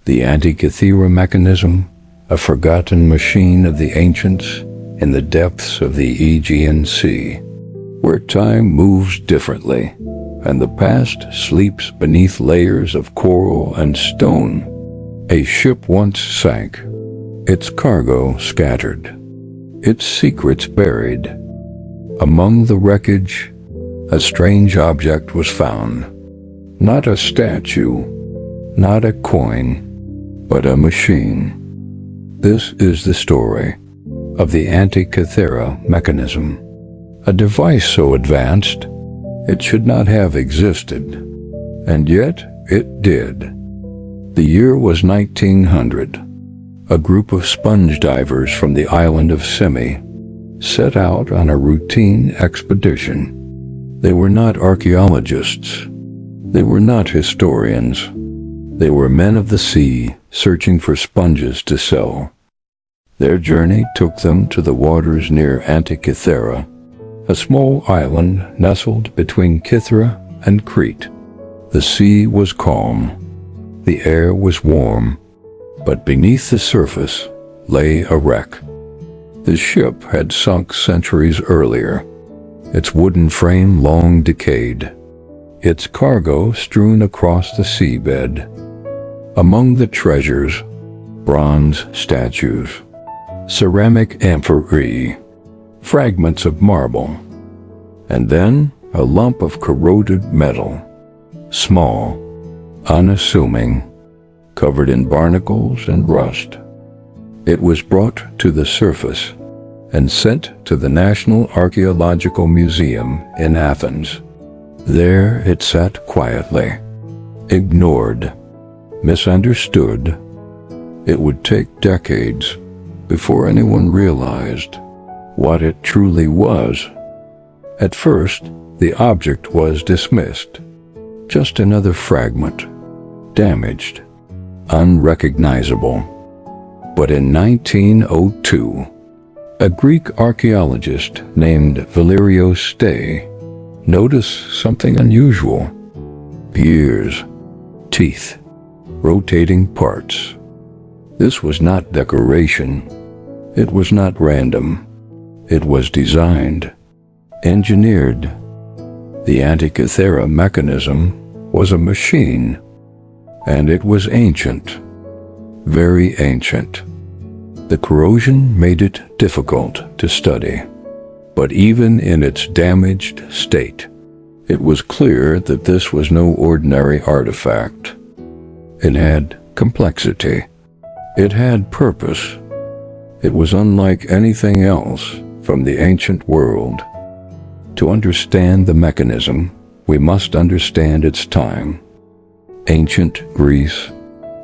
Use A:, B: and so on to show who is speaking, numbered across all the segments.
A: The Antikythera Mechanism, a forgotten machine of the ancients in the depths of the Aegean Sea, where time moves differently and the past sleeps beneath layers of coral and stone. A ship once sank, its cargo scattered, its secrets buried. Among the wreckage, a strange object was found. Not a statue, not a coin, but a machine. This is the story of the Antikythera Mechanism, a device so advanced it should not have existed, and yet it did. The year was 1900. A group of sponge divers from the island of Simi set out on a routine expedition. They were not archaeologists. They were not historians. They were men of the sea searching for sponges to sell. Their journey took them to the waters near Antikythera, a small island nestled between Kythera and Crete. The sea was calm. The air was warm, but beneath the surface lay a wreck. The ship had sunk centuries earlier, its wooden frame long decayed, its cargo strewn across the seabed. Among the treasures, bronze statues, ceramic amphorae, fragments of marble, and then a lump of corroded metal, small, unassuming, covered in barnacles and rust. It was brought to the surface and sent to the National Archaeological Museum in Athens. There it sat quietly, ignored, misunderstood. It would take decades before anyone realized what it truly was. At first, the object was dismissed. Just another fragment, damaged, unrecognizable. But in 1902, a Greek archaeologist named Valerios Stay noticed something unusual. Ears, teeth, rotating parts. This was not decoration. It was not random. It was designed, engineered. The Antikythera Mechanism was a machine, and it was ancient, very ancient. The corrosion made it difficult to study, but even in its damaged state, it was clear that this was no ordinary artifact. It had complexity. It had purpose. It was unlike anything else from the ancient world. To understand the mechanism, we must understand its time. Ancient Greece,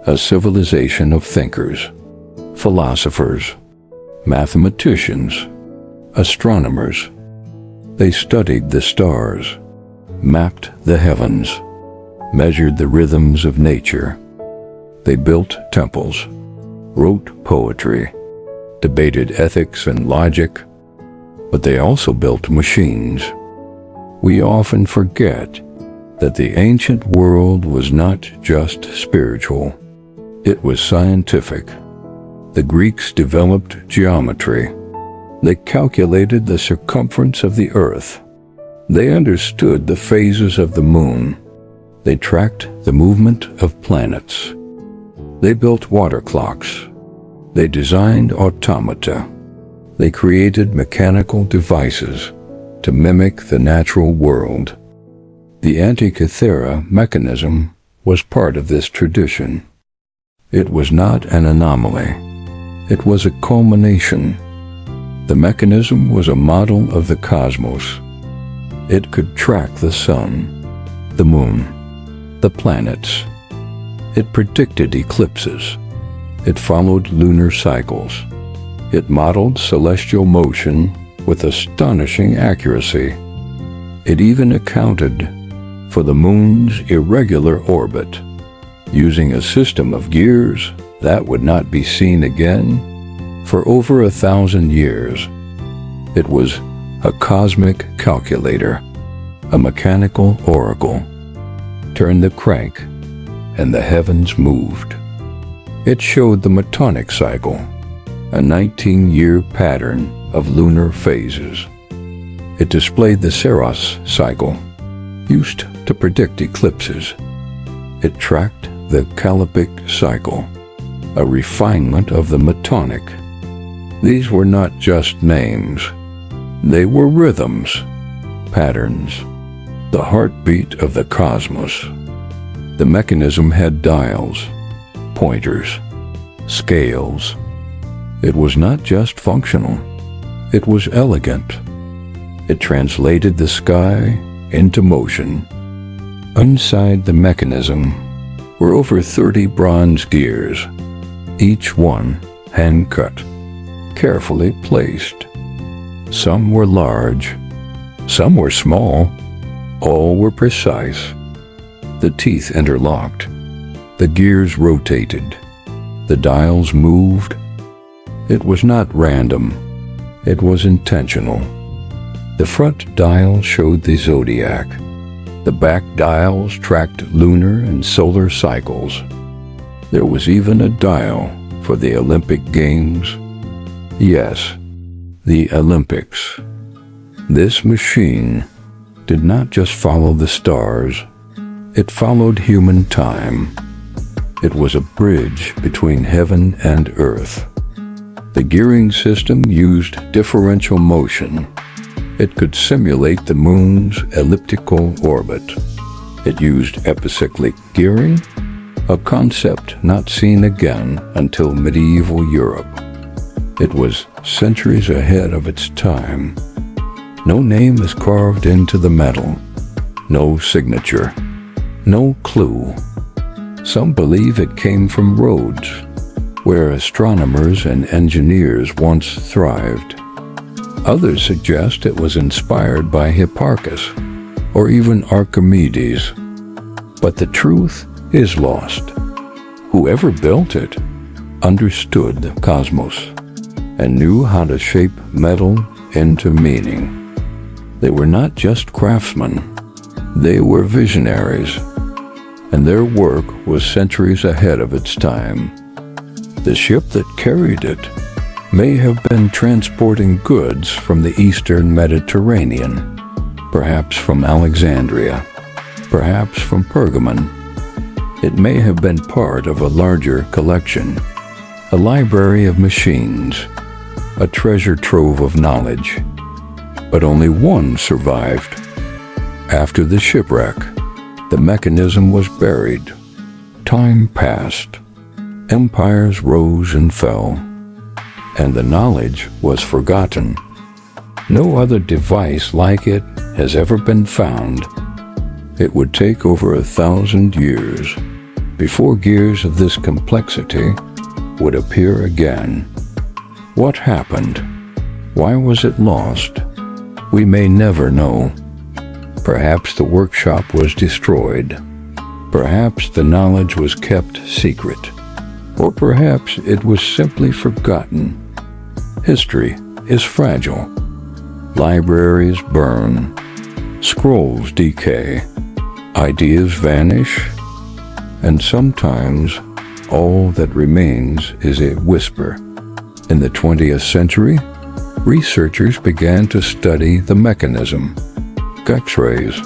A: a civilization of thinkers, philosophers, mathematicians, astronomers. They studied the stars, mapped the heavens, measured the rhythms of nature. They built temples, wrote poetry, debated ethics and logic, but they also built machines. We often forget that the ancient world was not just spiritual. It was scientific. The Greeks developed geometry. They calculated the circumference of the earth. They understood the phases of the moon. They tracked the movement of planets. They built water clocks. They designed automata. They created mechanical devices to mimic the natural world. The Antikythera Mechanism was part of this tradition. It was not an anomaly. It was a culmination. The mechanism was a model of the cosmos. It could track the sun, the moon, the planets. It predicted eclipses. It followed lunar cycles. It modeled celestial motion with astonishing accuracy. It even accounted for the moon's irregular orbit, using a system of gears that would not be seen again for over 1,000 years. It was a cosmic calculator, a mechanical oracle. Turn the crank, and the heavens moved. It showed the Metonic cycle, a 19-year pattern of lunar phases. It displayed the Saros cycle, used to predict eclipses. It tracked the Callippic cycle, a refinement of the Metonic. These were not just names. They were rhythms, patterns, the heartbeat of the cosmos. The mechanism had dials, pointers, scales. It was not just functional. It was elegant. It translated the sky into motion. Inside the mechanism were over 30 bronze gears, each one hand-cut, carefully placed. Some were large, some were small, all were precise. The teeth interlocked, the gears rotated, the dials moved. It was not random, it was intentional. The front dial showed the zodiac. The back dials tracked lunar and solar cycles. There was even a dial for the Olympic Games. Yes, the Olympics. This machine did not just follow the stars. It followed human time. It was a bridge between heaven and earth. The gearing system used differential motion. It could simulate the moon's elliptical orbit. It used epicyclic gearing, a concept not seen again until medieval Europe. It was centuries ahead of its time. No name is carved into the metal, no signature, no clue. Some believe it came from Rhodes, where astronomers and engineers once thrived. Others suggest it was inspired by Hipparchus or even Archimedes. But the truth is lost. Whoever built it understood the cosmos and knew how to shape metal into meaning. They were not just craftsmen, they were visionaries, and their work was centuries ahead of its time. The ship that carried it may have been transporting goods from the eastern Mediterranean, perhaps from Alexandria, perhaps from Pergamon. It may have been part of a larger collection, a library of machines, a treasure trove of knowledge. But only one survived. After the shipwreck, the mechanism was buried. Time passed. Empires rose and fell, and the knowledge was forgotten. No other device like it has ever been found. It would take over 1,000 years before gears of this complexity would appear again. What happened? Why was it lost? We may never know. Perhaps the workshop was destroyed. Perhaps the knowledge was kept secret. Or perhaps it was simply forgotten. History is fragile. Libraries burn. Scrolls decay. Ideas vanish. And sometimes all that remains is a whisper. In the 20th century, researchers began to study the mechanism. X-rays,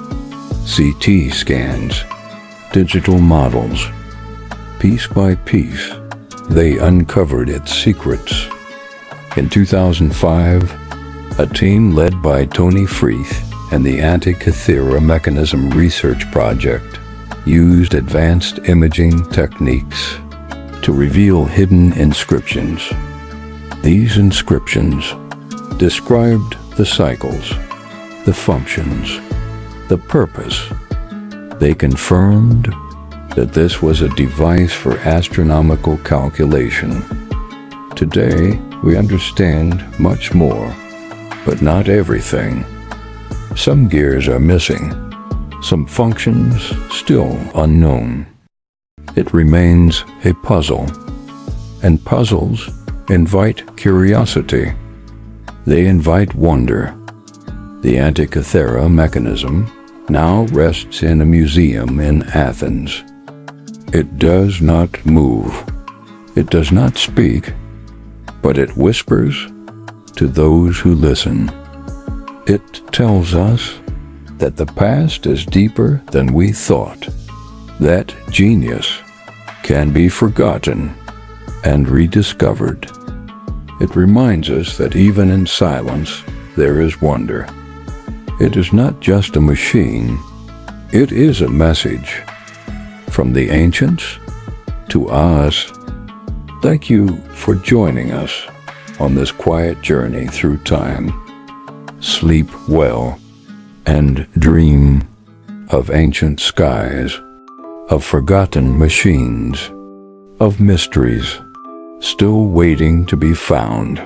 A: CT scans, digital models. Piece by piece, they uncovered its secrets. In 2005, a team led by Tony Freeth and the Antikythera Mechanism Research Project used advanced imaging techniques to reveal hidden inscriptions. These inscriptions described the cycles, the functions, the purpose. They confirmed that this was a device for astronomical calculation. Today, we understand much more, but not everything. Some gears are missing, some functions still unknown. It remains a puzzle, and puzzles invite curiosity. They invite wonder. The Antikythera Mechanism now rests in a museum in Athens. It does not move. It does not speak, but it whispers to those who listen. It tells us that the past is deeper than we thought, that genius can be forgotten and rediscovered. It reminds us that even in silence there is wonder. It is not just a machine, it is a message from the ancients to us. Thank you for joining us on this quiet journey through time. Sleep well and dream of ancient skies, of forgotten machines, of mysteries still waiting to be found.